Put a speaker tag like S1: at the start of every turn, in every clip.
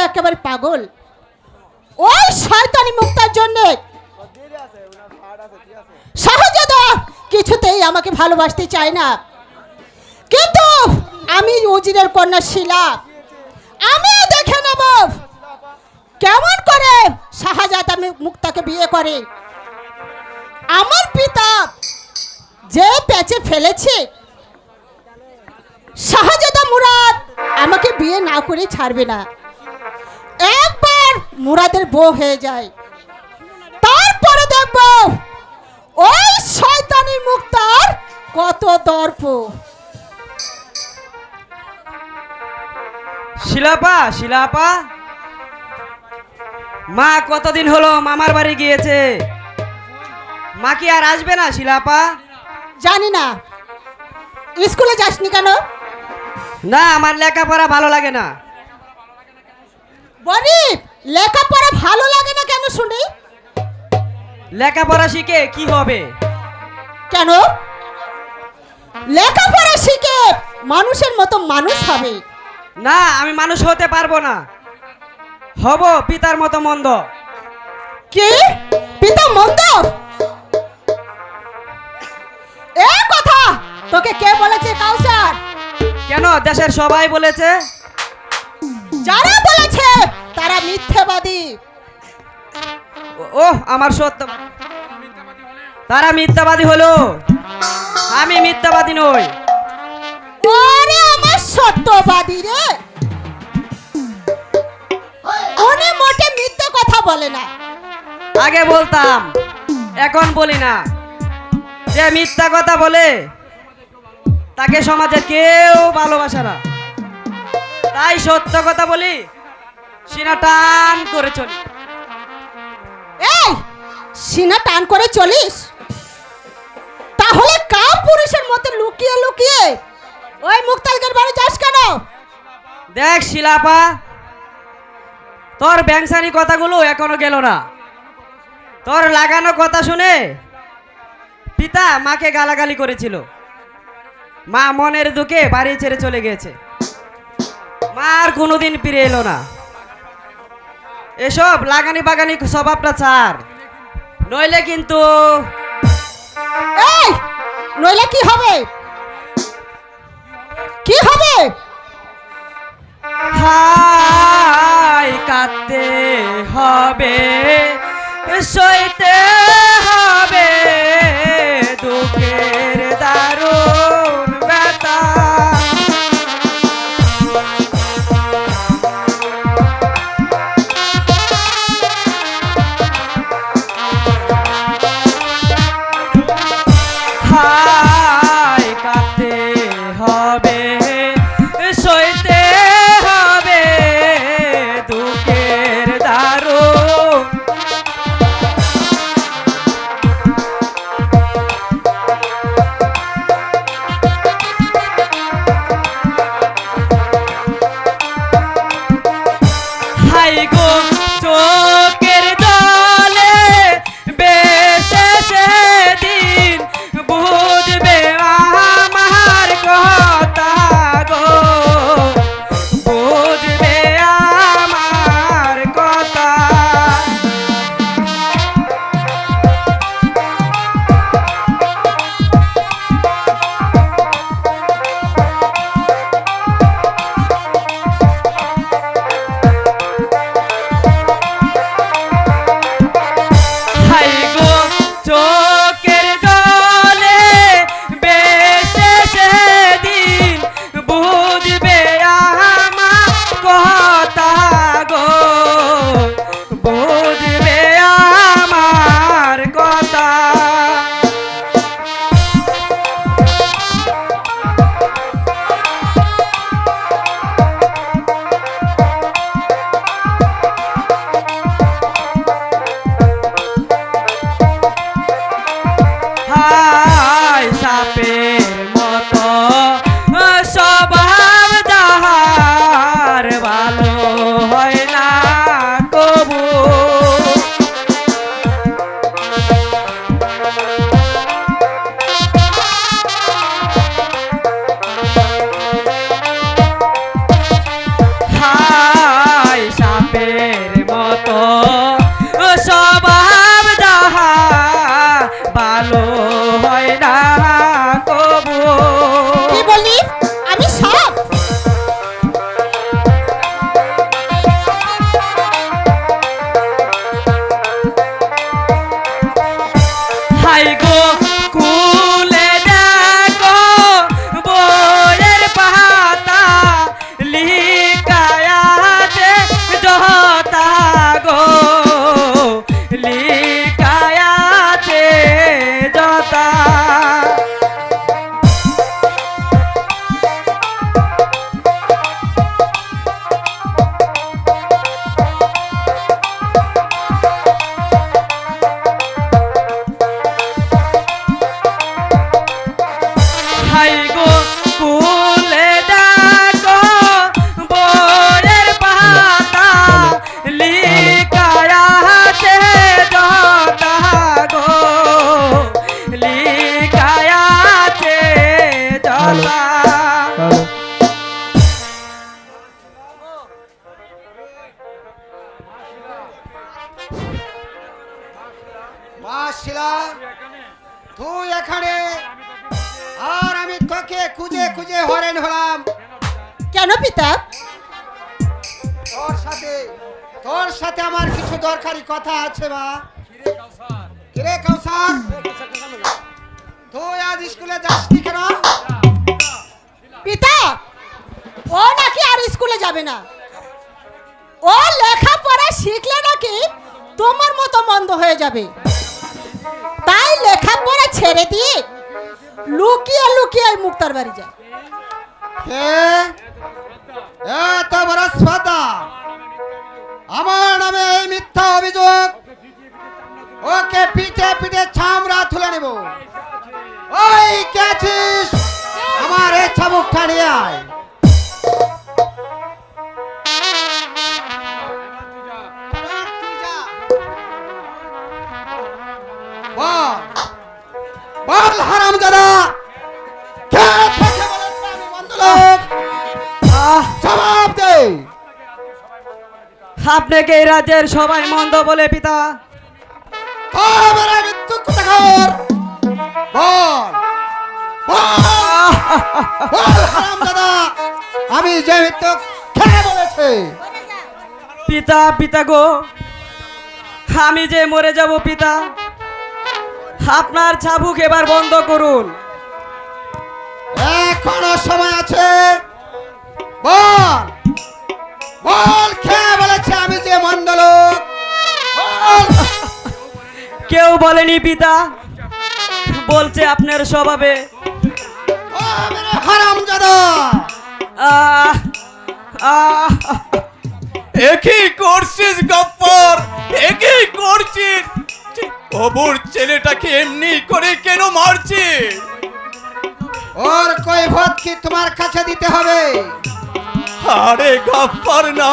S1: একেবারে পাগল। ওই শয়তানি মুক্তার জন্য শাহজাদা কিছুতেই আমাকে ভালোবাসতে চায় না। কিন্তু আমি উজিরের কন্যা শিলা, আমিও দেখে নেব কেমন করে শাহজাদা মুক্তাকে বিয়ে করে। আমার পিতা যে প্যাচে ফেলেছে, শাহজাদা মুরাদ আমাকে বিয়ে না করে ছাড়বে না। একবার মুরাদের বউ হয়ে যায়, তারপরে দেখব ওই শয়তানি মুক্তার কত দর্প।
S2: শিলাপা, শিলাপা, মা কতদিন হলো মামার বাড়ি গিয়েছে, মা কি আর আসবে না? শিলাপা,
S1: জানি না। স্কুলে যাসনি কেন?
S2: না, আমার লেখাপড়া ভালো লাগে না।
S1: বলি লেখাপড়া ভালো লাগে না কেন শুনি?
S2: লেখাপড়া শিখে কি হবে?
S1: কেন? লেখাপড়া শিখে মানুষের মতো মানুষ হবে।
S2: না, আমি মানুষ হতে পারবো না, হব পিতার মতো মন্দ।
S1: কি পিতা মন্দ? এ কথা তোকে কে বলেছে কাউসার?
S2: কেন, দেশের সবাই বলেছে।
S1: যারা বলেছে তারা মিথ্যাবাদী।
S2: ওহ, আমার সত্য, তারা মিথ্যাবাদী হলো, আমি মিথ্যাবাদী নই।
S1: ওরে আমার সত্যবাদী রে, উনি মোটে মিথ্যে কথা বলে না।
S2: আগে বলতাম, এখন বলি না। যে মিথ্যা কথা বলে তাকে সমাজে কেউ ভালোবাসে না, তাই সত্য কথা বলি, সিনা টান করে চলি।
S1: এই সিনা টান করে চলিস? তাহলে কার পুরুষের মতো লুকিয়ে লুকিয়ে ওই মুক্তালকের বাড়ি যাস কেন?
S2: দেখ শিলাপা, তোর ব্যাংসানি কথাগুলো এখনো গেল না। তোর লাগানো কথা শুনে পিতা মাকে গালাগালি করেছিল, মা মনের দুঃখে বাড়ি ছেড়ে চলে গেছে, মা আর কোনোদিন ফিরে এলো না। এসব লাগানি বাগানি স্বভাবটা ছাড়, নইলে কিন্তু।
S1: এই নইলে কি হবে? কি হবে?
S2: হাই কাঁদতে হবে, সইতে হবে দুঃখের দারুণ ব্যথা। হাই কাঁদতে হবে, সইতে হবে দুঃখের দারুণ।
S1: কেন পিতা?
S3: তোর সাথে আমার কিছু দরকারি কথা আছে মা। কিরে কাউসার, তুই আজ স্কুলে যাসনি কেন?
S1: পিতা, ও নাকি আর স্কুলে যাবে না। ও লেখাপড়া শিখলে নাকি তোমার মতো মন্দ হয়ে যাবে, তাই লেখাপড়া ছেড়ে দিয়ে লুকিয়ে লুকিয়ে মুক্তার বাড়ি যায়।
S3: কে এত বড় স্পর্ধা আমার নামে এই মিথ্যা অভিযোগ? ওকে পিঠে পিঠে ছামড়া তুলে নেব। ওই কে আছিস? আমার এই চাবুকটা নিয়ে আয়। বল বল হারামজাদা, কে তোকে বলেছে আমি বন্ধুলোক? জবাব দে।
S2: আপনাকে এই রাজ্যের সবাই মন্দ বলে পিতা।
S3: আমার মৃত্যু কোথাকার? বল বল বল হারামজাদা, আমি যে মৃত্যু কে বলেছে?
S2: পিতা, পিতা গো, আমি যে মরে যাব পিতা। আপনার চাবুক এবার বন্ধ করুন।
S3: এখনো সময় আছে। বল বল কে বলেছে আমি যে মন্ডলোক? বল।
S2: কেউ বলেনি পিতা, বলছে আপনার স্বভাবে।
S3: হারামজাদা,
S2: আহ আহ
S4: একই করছিস গফফর, একই করছিস। অবুর ছেলেটাকে এমনি করে কেন মারছিস?
S3: ওর কৈফিয়ত কি তোমার কাছে দিতে হবে?
S4: আরে গফফর না,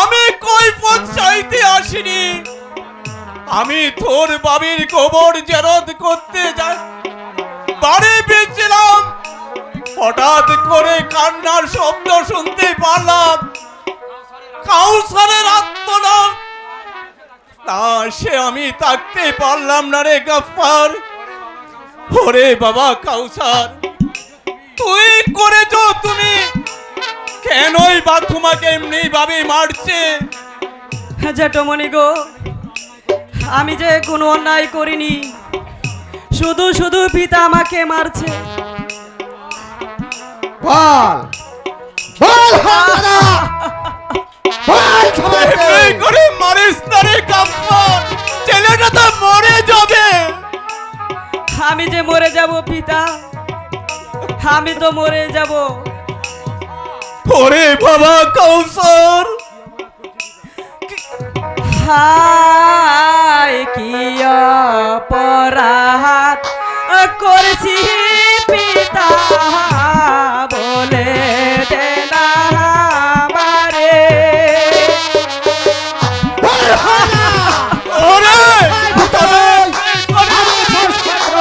S4: আমি কৈফিয়ত চাইতে আসিনি। আমি তোর বাবির কবর জেরত করতে যাই বাড়ি ফিরছিলাম, হঠাৎ করে কান্নার শব্দ শুনতে পারলাম। কাউসারের আত্মনাদ, না সে আমি থাকতে পারলাম না রে গফফর। ওরে বাবা কাউসার, তুই করেছ তুমি, কেনই বা তোমাকে এমনি ভাবে মারছে?
S2: জেঠমণি গো, আমি যে কোনো অন্যায় করিনি, শুধু শুধু পিতা আমাকে মারছে।
S3: বল বল হারামজাদা, বল জবাব দে।
S4: এমনি করে মারিস না রে গফফর, ছেলেটা তো মরে যাবে।
S2: আমি যে মরে যাব পিতা, আমি তো মরে যাব।
S4: ওরে বাবা কাউসার,
S2: হায় কি অপরাধ করেছি পিতা, বলে দে না আমারে।
S3: বল হারামজাদা,
S4: ওরে
S3: আমি তোর ছাত্র।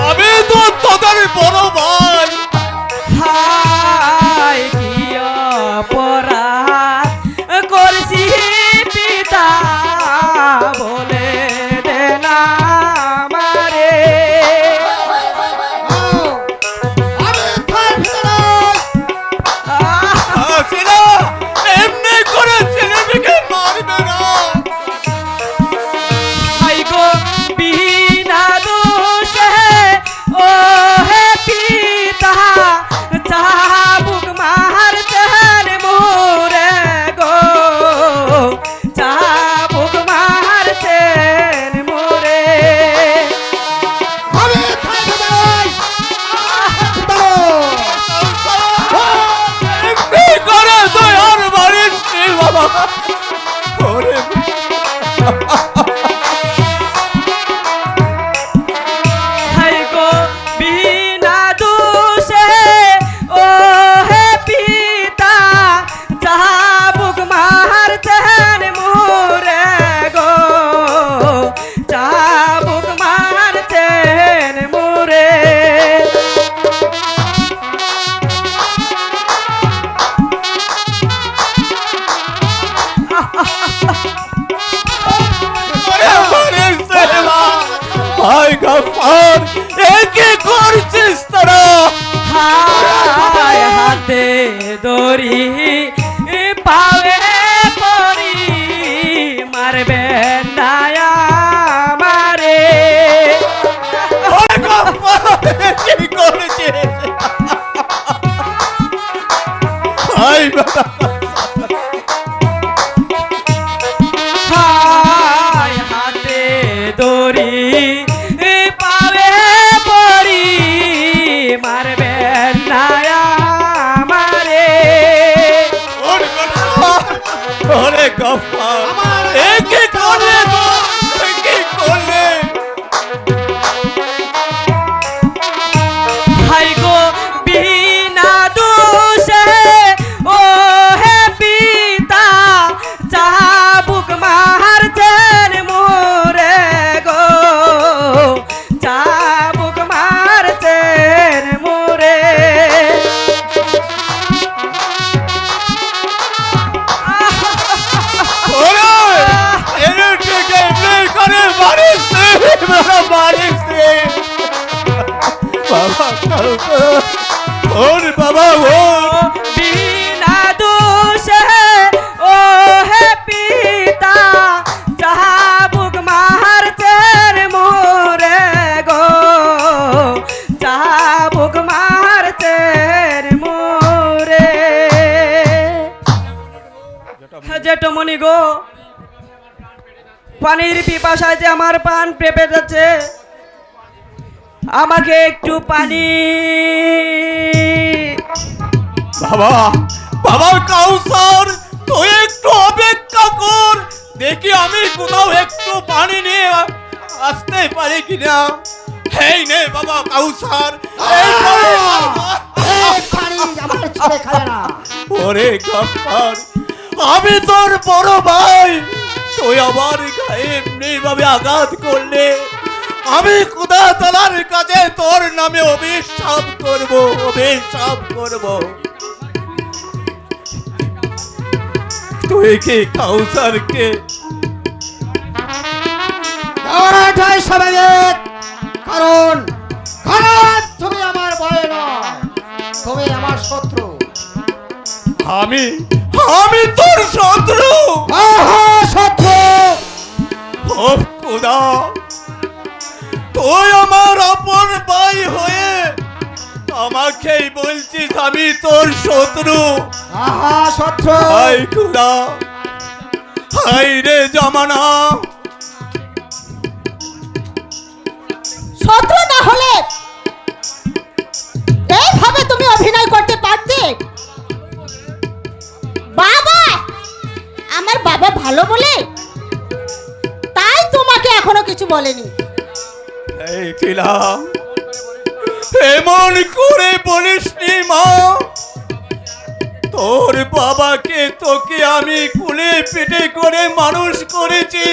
S4: আমি তো তোদের বড় ভাই।
S2: হায় কি অপরাধ করেছি পিতা, বলে দে না আমারে।
S3: আমি তোর ভিতরে
S4: ছেলে এমনি করে ছেলেটাকে মারবে না।
S2: হাই গো বিনা দোষে ও হে পিতা, চাবুক মারতেন মোরে গো, চাবুক মারতেন মোরে।
S3: আমি তোর ভিতরে
S4: এমনি করে তুই আর মারিস নি বাবা। ওরে
S2: হাই গো বিনা দোষে ও হে পিতা, চাবুক মারতেন মোরে গো, চাবুক মারতেন মোরে।
S4: ভাই গফফর, এ কি করছিস তোরা?
S2: হায় হাতে দড়ি পাবে পরি মারবে না আমারে।
S4: ওরে গাফার কি করেছে হাই বেটা
S2: হায় হাতে দড়ি পাবে পরি মারবে না আমারে।
S4: ওরে গাফার ওরে গাফার এ কি করলে তো এ কি করলে
S2: হাই গো বিনা দোষে ও হে পিতা চাবুক মারছেন মোরে গো চাবুক মারছেন মোরে।
S4: ওরে এনে থেকে এমনি করে মারিস মেরা মারিস বাবা কাউসার ওরে বাবা ও
S2: বিনা দোষে ও হে পিতা চাবুক মারছেন মোরে গো চাবুক মারছেন মোরে। জেঠমণি গো পানির পিপাসায় যে আমার পান পেপে যাচ্ছে, আমাকে একটু পানি।
S4: বাবা বাবা কাউসার তুই একটু অপেক্ষা কর দেখি আমি কোথাও একটু পানি নিয়ে আসতে পারি কিনা। হেই নে বাবা কাউসার এই পানি বাবা।
S3: এই পানি আমার ছেলে খাবে না।
S4: ওরে গাফার আমি তোর বড় ভাই তুই আমার গায়ে এমনি ভাবে আঘাত করলে আমি খোদা তাআলার কাছে তোর নামে অভিশাপ করব অভিশাপ করব। তুই কি কাউসারকে
S3: দেওয়াটাই স্বাভাবিক, কারণ কারণ তুমি আমার ভয় নয়, তুমি আমার শত্রু।
S4: আমি আমি তোর শত্রু
S3: শত্রু
S4: ও খোদা তুই আমার আপন ভাই হয়ে আমাকেই বলছিস আমি তোর শত্রু।
S3: শত্রু
S4: হাই খোদা হাই রে জামানা
S1: শত্রু না হলে এইভাবে তুমি অভিনয় করতে পারতে। বাবা আমার বাবা ভালো বলে তাই তোমাকে এখনো কিছু বলেনি।
S4: এই টিলা এমন করে বলিসনি মা তোর বাবাকে তোকে আমি কুলে পিঠে করে মানুষ করেছি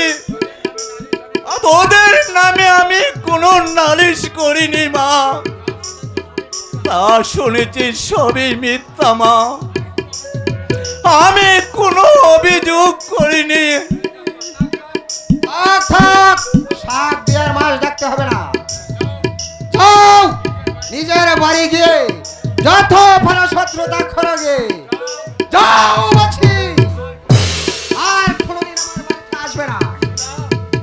S4: ওদের নামে আমি কোনো নালিশ করিনি মা তা শুনেছি সবই মিথ্যা মা আমি কোনো অভিযোগ করিনি।
S3: থাক, শাক দেওয়ার মাছ ডাকতে হবে না। যাও নিজের বাড়ি গিয়ে যত ভালো শত্রুতা খরগে যাও বলছি, আর কোনোদিন আমার বাড়িতে আসবে না।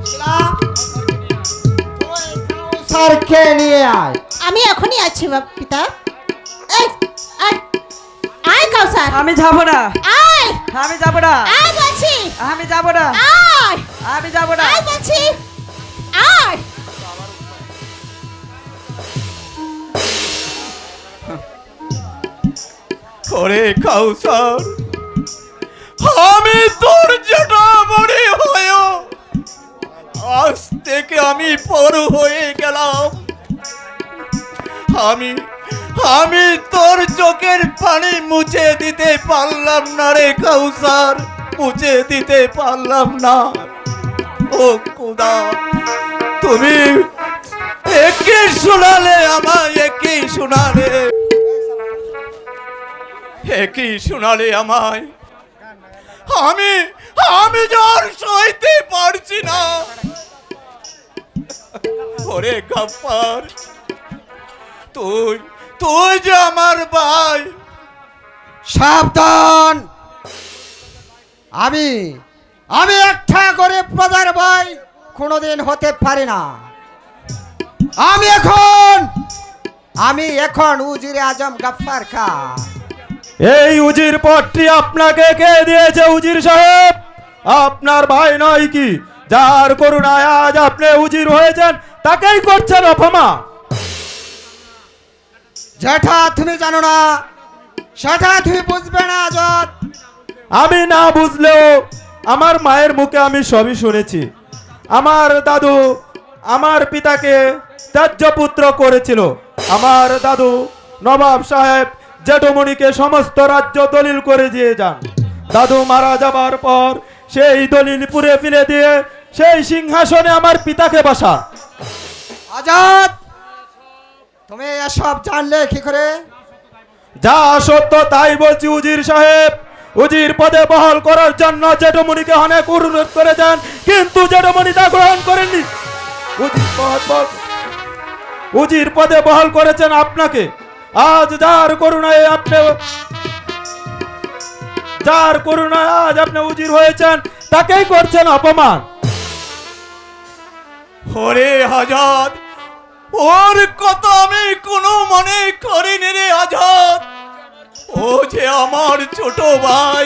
S3: শিলা, তুই কাউসারকে নিয়ে আয়।
S1: আমি এখনই আছি পিতা। এই আয় আয় কাউসার
S2: আমি যাব না,
S1: আয়
S2: আমি যাব না,
S1: আয় বলছি
S2: আমি যাব না,
S1: আয়
S2: আমি যাব না।
S1: আয় বলছি আয়।
S4: ওরে কাউসার আমি তোর যেটা মনে হয় আজ থেকে আমি পর হয়ে গেলাম। আমি আমি তোর চোখের পানি মুছে দিতে পারলাম না রে কাউসার, মুছে দিতে পারলাম না। ও খোদা তুমি একই শোনালে আমায় একই শোনালে একই শোনালে আমায় আমি আমি জ্বর সইতে পারছি না। ওরে গাফার তুই তুই যে আমার ভাই
S3: সাবধান। আমি আমি একটা করে প্রজার ভাই কোনোদিন হতে পারি না। আমি এখন উজিরে আজম গফফার খান।
S5: এই উজির পদটি আপনাকে কে দিয়েছে উজির সাহেব? আপনার ভাই নয় কি? যার করুণায় আজ আপনি উজির হয়েছেন তাকেই করছেন অপমান।
S3: যেটা তুমি জানো না সেটা তুমি বুঝবে না আজাদ।
S5: আমি না বুঝলেও আমার মায়ের মুখে আমি সবই শুনেছি। আমার দাদু আমার পিতাকে ত্যায্য পুত্র করেছিল। আমার দাদু নবাব সাহেব জেঠমণিকে সমস্ত রাজ্য দলিল করে দিয়ে যান। দাদু মারা যাবার পর সেই দলিল পুড়ে ফেলে দিয়ে সেই সিংহাসনে আমার পিতাকে বসা।
S3: আজাদ, তুমি এসব জানলে কি করে?
S5: যা সত্য তাই বলছি উজির সাহেব। উজির পদে বহাল করার জন্য জেঠমণিকে অনেক অনুরোধ করেছেন, কিন্তু জেঠমণি তা গ্রহণ করেননি। উজির পদে বহাল করেছেন আপনাকে। আজ যার করুণায় আজ আপনি উজির হয়েছেন তাকেই করছেন অপমান।
S4: ওরে আজাদ, ওর কথা আমি কোনো মনে করিনি রে আজাদ। ও যে আমার ছোট ভাই,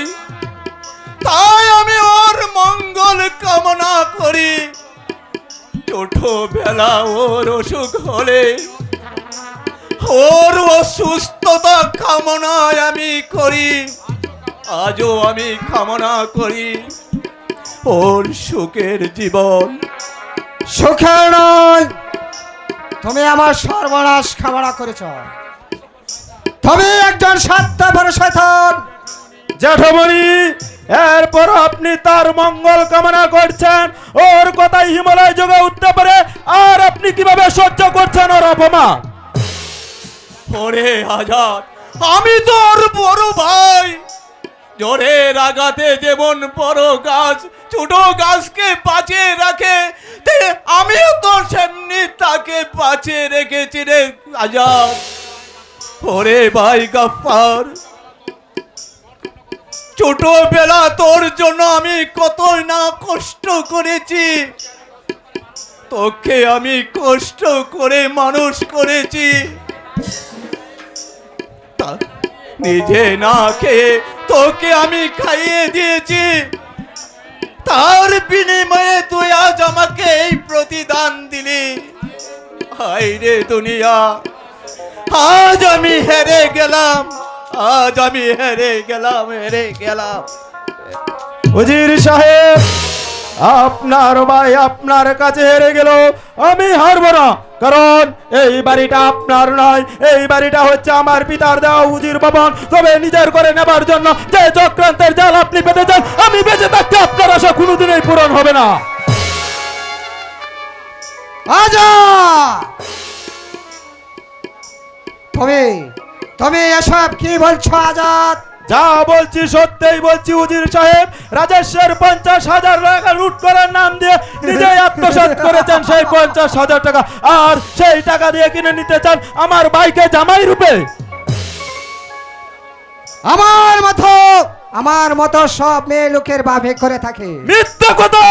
S4: তাই আমি ওর মঙ্গল কামনা করি। ছোটবেলা ওর অসুখ হলে ওর অসুস্থতা কামনায় আমি করি। আজও আমি কামনা করি ওর সুখের জীবন।
S3: সুখের নয়, তুমি আমার সর্বনাশ কামনা করেছ। তুমি একজন স্বার্থপর শয়তান।
S5: জেঠমণি, এরপর আপনি তার মঙ্গল কামনা করছেন, ওর কথাই হিমালয় যোগে উঠতে পারে, আর আপনি কিভাবে সহ্য করছেন ওর অপমান?
S4: ওরে আজাদ, আমি তো ওর বড় ভাই। জোরের আঘাতে যেমন বড় গাছ ছোট গাছকে বাঁচিয়ে রাখে, তে আমিও তো সেমনি তাকে বাঁচিয়ে রেখেছি রে আজাদ। ওরে ভাই গফফার, ছোটবেলা তোর জন্য আমি কতই না কষ্ট করেছি। তোকে আমি কষ্ট করে মানুষ করেছি। নিজে না খেয়ে তোকে আমি খাইয়ে দিয়েছি। তার বিনিময়ে তুই আজ আমাকে এই প্রতিদান দিলি। হায় রে দুনিয়া, আজ আমি হেরে গেলাম। হেরে গেলাম।
S5: উজির সাহেব, আপনার ভাই আপনার কাছে হেরে গেল, আমি হারবো না। কারণ এই বাড়িটা আপনার নয়, এই বাড়িটা হচ্ছে আমার পিতার দেওয়া উজির ভবন। তবে নিজের করে নেবার জন্য যে চক্রান্তের জাল আপনি পেতেছেন, আমি বেঁচে থাকতে আপনার আশা কোনোদিনই পূরণ হবে না।
S3: আজাদ, তুমি এসব কি বলছো আজাদ?
S5: যা বলছি সত্যিই বলছি উজির সাহেব। রাজস্বের 50,000 টাকা লুট করার নাম দিয়ে নিজেই আত্মসাৎ করেছেন সেই 50,000 টাকা, আর সেই টাকা দিয়ে কিনে নিতে চান আমার ভাইকে জামাই রূপে।
S3: আমার মতো সব মেয়ে লোকের বাপে করে থাকে।
S5: মিথ্যা কথা!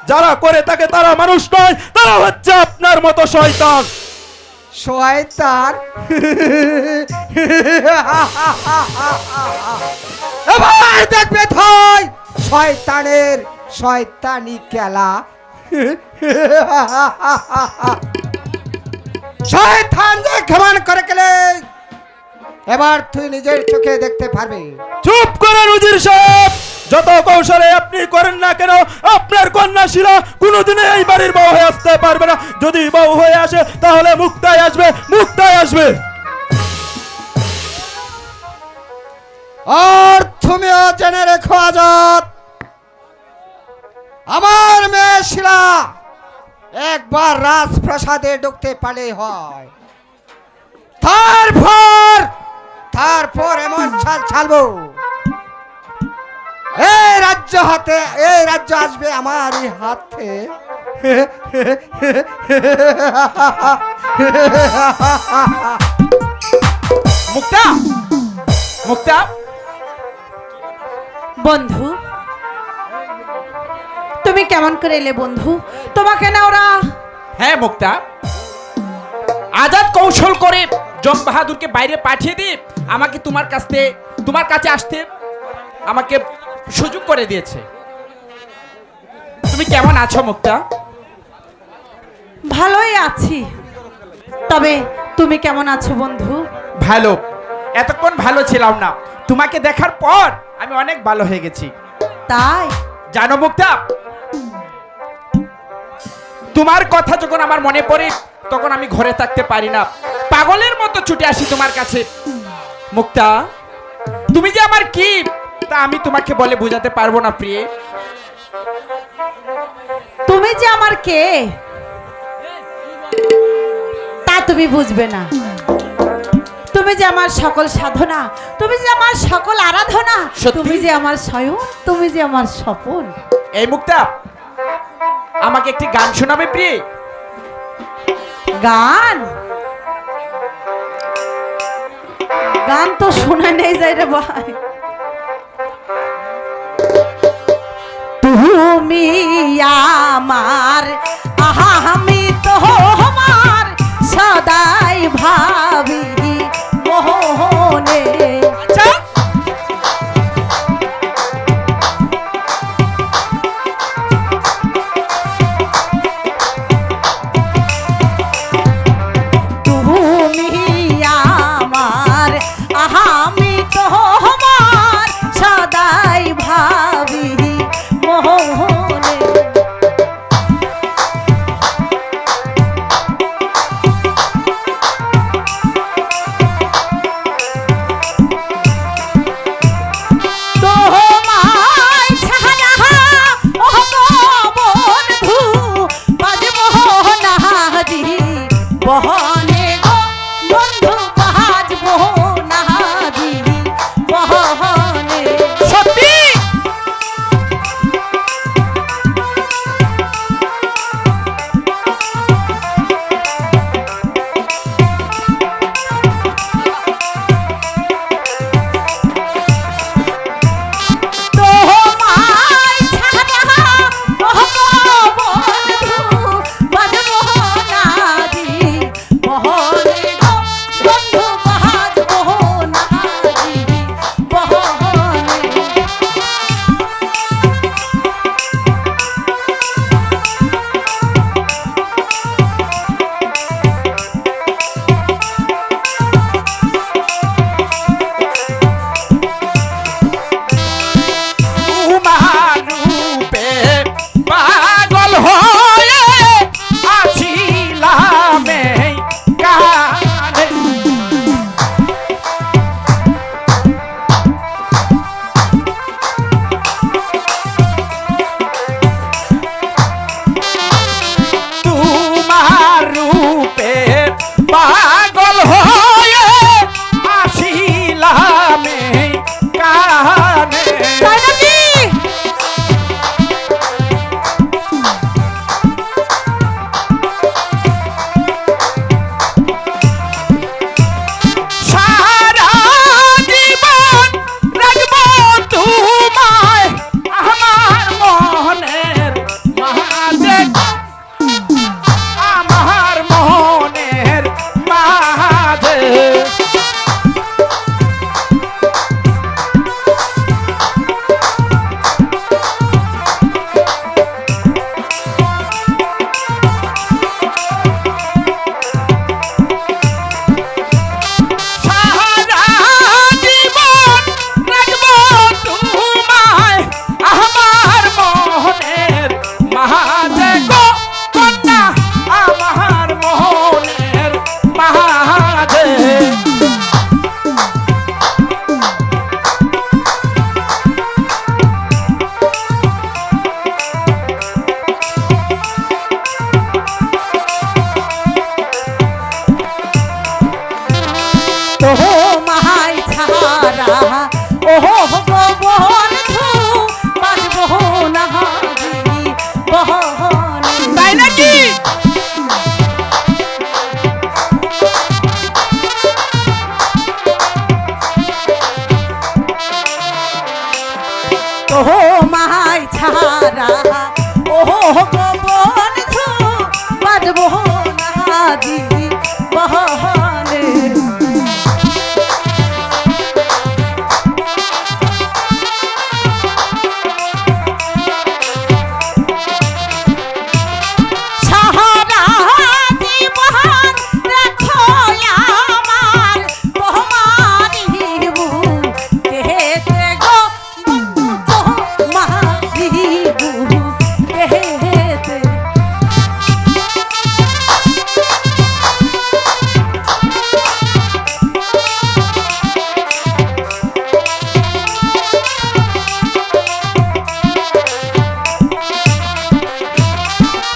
S5: যারা করে থাকে তারা মানুষ নয়, তারা হচ্ছে আপনার মতো শয়তান।
S3: শয়তান? এবার দেখবে থই শয়তানের শয়তানি খেলা। শয়তান যে কেমন করে গেলে এবার তুই নিজের চোখে দেখতে পারবি।
S5: চুপ করেন উজির সাহেব। যত কৌশলে আপনি করেন না কেন, আপনার কন্যা শিলা কোনোদিনই এই বাড়ির বউ হয়ে আসতে পারবে না। যদি বউ হয়ে আসে তাহলে মুক্তায় আসবে।
S3: আর তুমিও জেনে রেখো আজাদ, আমার মেয়ে শিলা একবার রাজপ্রাসাদে ঢুকতে পারলেই হয়। তারপর এমন ছাল ছাড়বো, এই রাজ্য আসবে আমারই হাতে।
S6: মুক্তা,
S1: বন্ধু, তুমি কেমন করে এলে বন্ধু? তোমাকে না ওরা
S6: হ্যাঁ মুক্তা, আজাদ কৌশল করে জং বাহাদুরকে বাইরে পাঠিয়ে দিয়ে আমাকে তোমার কাছে আসতে আমাকে সুযোগ করে দিয়েছে। তুমি কেমন আছো মুক্তা?
S1: ভালোই আছি, তবে তুমি কেমন আছো বন্ধু?
S6: ভালো। এতক্ষণ ভালো ছিলাম না, তোমাকে দেখার পর আমি অনেক ভালো হয়ে গেছি।
S1: তাই?
S6: জানো মুক্তা, তোমার কথা যখন আমার মনে পড়ে তখন আমি ঘরে থাকতে পারি না, পাগলের মতো ছুটে আসি তোমার কাছে। মুক্তা, তুমি যে আমার কি তা আমি তোমাকে বলে বোঝাতে পারবো না প্রিয়ে।
S1: তুমি যে আমার কে তা তুমি বুঝবে না। তুমি যে আমার সকল সাধনা, তুমি যে আমার সকল আরাধনা,
S6: সত্যি?
S1: তুমি যে আমার স্বয়ং, তুমি যে আমার স্বপন।
S6: এই মুক্তা, আমাকে একটি গান শোনাবে প্রিয়ে?
S1: গান? গান তো শোনা নেই যায় রে ভাই। তুমি আমার, আহা আমি তোমার সদাই ভাবি মোহনে।
S6: আচ্ছা,
S1: তুমি আমার, আহা আমি তোমার সদাই ভাবি মোহনে। তোমায় ছাড়া ও গো বন্ধু বাজবো না জীবনে। সাহারা জীবন রাখো আমার তোমারি বুকেতে গো বন্ধু তোমারি বুকেতে।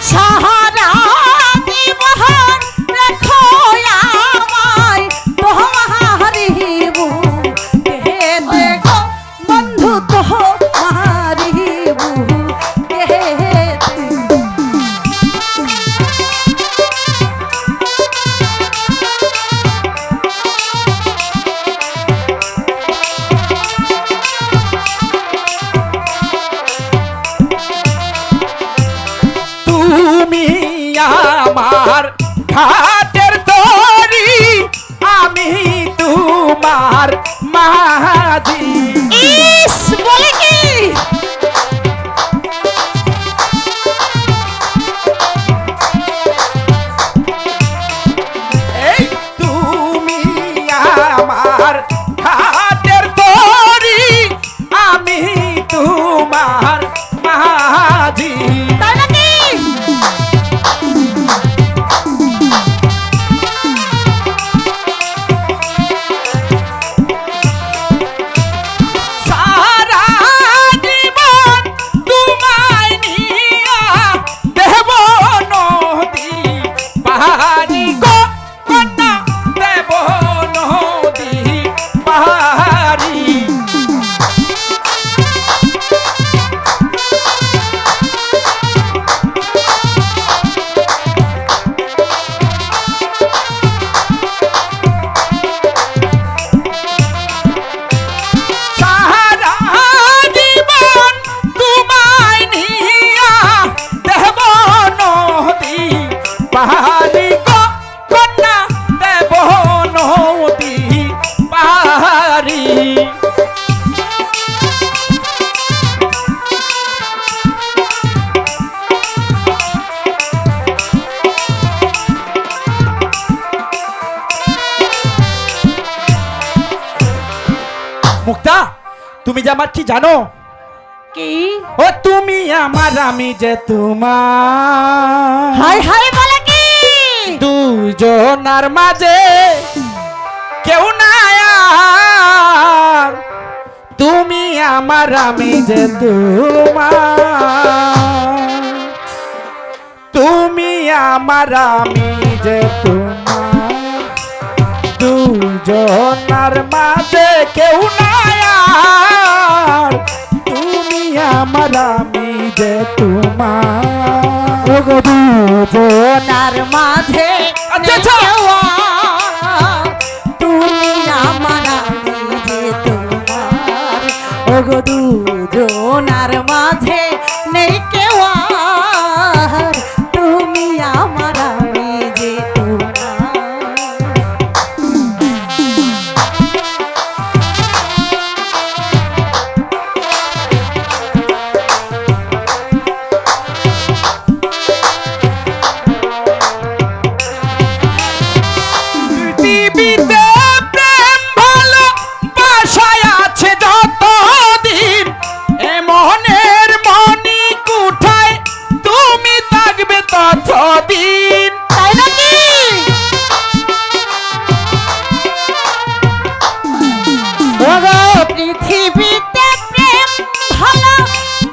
S1: সাহারা জীবন রাখো আমায় তোমারি বুকেতে গো বন্ধু তোমারি বুকেতে।
S6: তুমি আমার ঘাটের তরি, আমি তোমার মাঝি।
S1: ইস বলে কি
S6: এই তুমি আমার ঘাটের তরি, আমি তোমার মাঝি।
S1: তাই নাকি?
S6: সারা জীবন তোমায় নিয়া দেব নদী পাহাড়ি গো কন্যা, দেব নদী পাহাড়ি। সারা জীবন তোমায় নিয়া দেব নদী পাহাড়ি গো কন্যা, দেব নদী পাহাড়ি। মুক্তা, তুমি যে আমার কি জানো?
S1: কি
S6: ও তুমি আমার, আমি যে তোমার,
S1: হাই হাই বলে কি
S6: দুজনার মাঝে কেউ নাই আর। তুমি আমার, আমি যে তোমার, তুমি আমার, আমি যে তোমার, দুজনার মাঝে কেউ নাই আর। তুমি আমার, আমি যে তোমার,
S1: ওগো দুজনার মাঝে
S6: আচ্ছা, আচ্ছা।
S1: কেউ আর, তুমি আমার আমি যে তোমার। ওগো দুজনার মাঝে নেই কেউ আর, তুমি আমার আমি যে তোমার।
S6: পৃথিবীতে প্রেম ভালো বাসায় আছে যতদিন, এমনের মনি কুঠায় তুমি থাকবে ততদিন।
S1: তাই নাকি? ওগো পৃথিবীতে প্রেম ভালো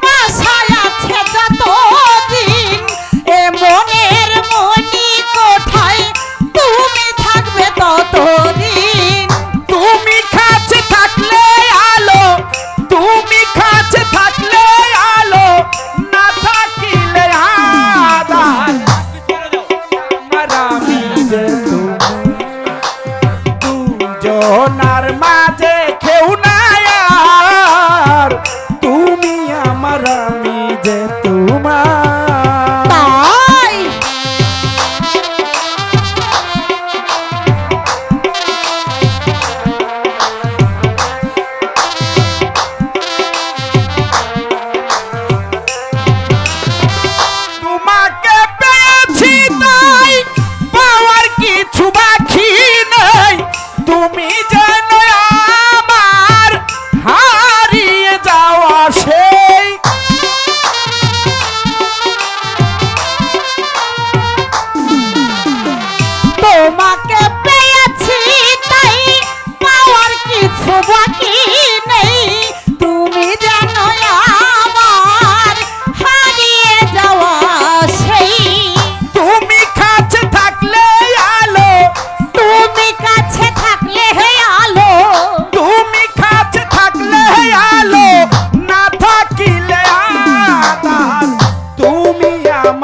S1: বাসায় আছে যতদিন, এ মনের মনি কোঠায় তুমি থাকবে ততদিন।
S6: তুমি কাছে থাকলে আলো, তুমি কাছে থাকলে আলো, না থাকিলে আধার।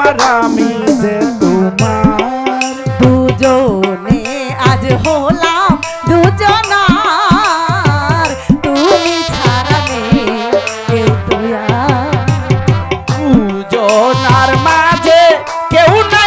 S5: আমার আমি যে তোমার।
S1: দুজনে আজ হলাম দুজনার, তুমি ছাড়া নেই কেউ তো আর।
S6: দুজনার মাঝে কেউ না